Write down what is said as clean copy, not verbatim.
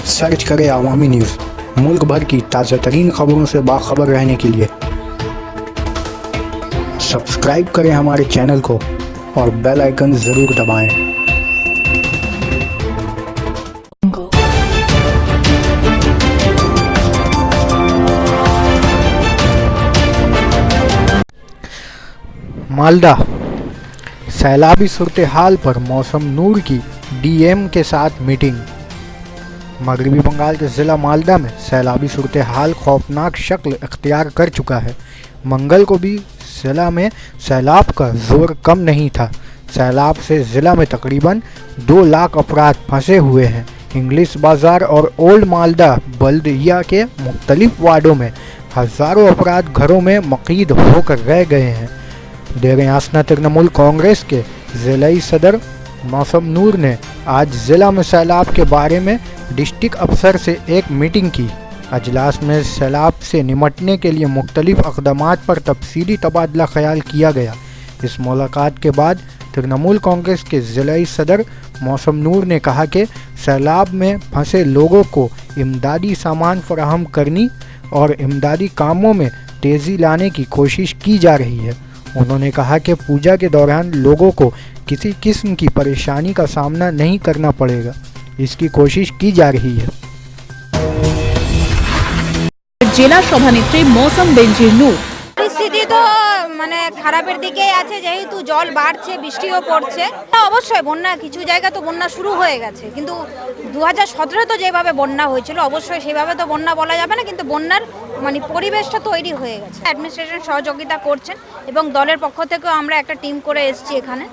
Search करें अवामी news. मुल्क भर की ताज़ा तरीन खबरों से बाखबर रहने के लिए सब्सक्राइब करें हमारे चैनल को और बेल आइकन ज़रूर दबाएं। मालदा सैलाबी सूरत हाल पर मौसम नूर की डीएम के साथ मीटिंग। मगरबी बंगाल के ज़िला मालदा में सैलाबी सूरत हाल खौफनाक शक्ल इख्तियार कर चुका है। मंगल को भी ज़िला में सैलाब का जोर कम नहीं था। सैलाब से ज़िला में तकरीबन 2 लाख अफराद फंसे हुए हैं। इंग्लिश बाज़ार और ओल्ड मालदा बल्दिया के मुख्तलिफ वार्डों में हज़ारों अफराद घरों में मक़ीद होकर रह गए हैं। देर आसना तृणमूल कांग्रेस के ज़िलाई सदर मौसम नूर ने आज ज़िला में सैलाब के बारे में डिस्ट्रिक्ट अफसर से एक मीटिंग की। अजलास में सैलाब से निमटने के लिए मुख्तलिफ इक़दामात पर तफसीली तबादला ख्याल किया गया। इस मुलाकात के बाद तृणमूल कांग्रेस के ज़िलाई सदर मौसम नूर ने कहा कि सैलाब में फंसे लोगों को इमदादी सामान फराहम करने और इमदादी कामों में तेज़ी लाने की कोशिश की जा रही है। उन्होंने कहा कि पूजा के दौरान लोगों को किसी किस्म की परेशानी का सामना नहीं करना पड़ेगा, इसकी कोशिश की जा रही है। জেলা সভানেত্রী মৌসম বেনজির নূর। পরিস্থিতি তো মানে খারাপের দিকেই আছে, যেহেতু জল বাড়ছে, বৃষ্টিও পড়ছে। অবশ্যই বন্যা, কিছু জায়গা তো বন্যা শুরু হয়ে গেছে, কিন্তু 2017 তো যেভাবে বন্যা হয়েছিল অবশ্যই সেভাবে তো বন্যা বলা যাবে না, কিন্তু বন্যার মানে পরিবেশটা তৈরি হয়ে গেছে। অ্যাডমিনিস্ট্রেশন সহযোগিতা করছেন এবং দলের পক্ষ থেকেও আমরা একটা টিম করে এসেছি এখানে।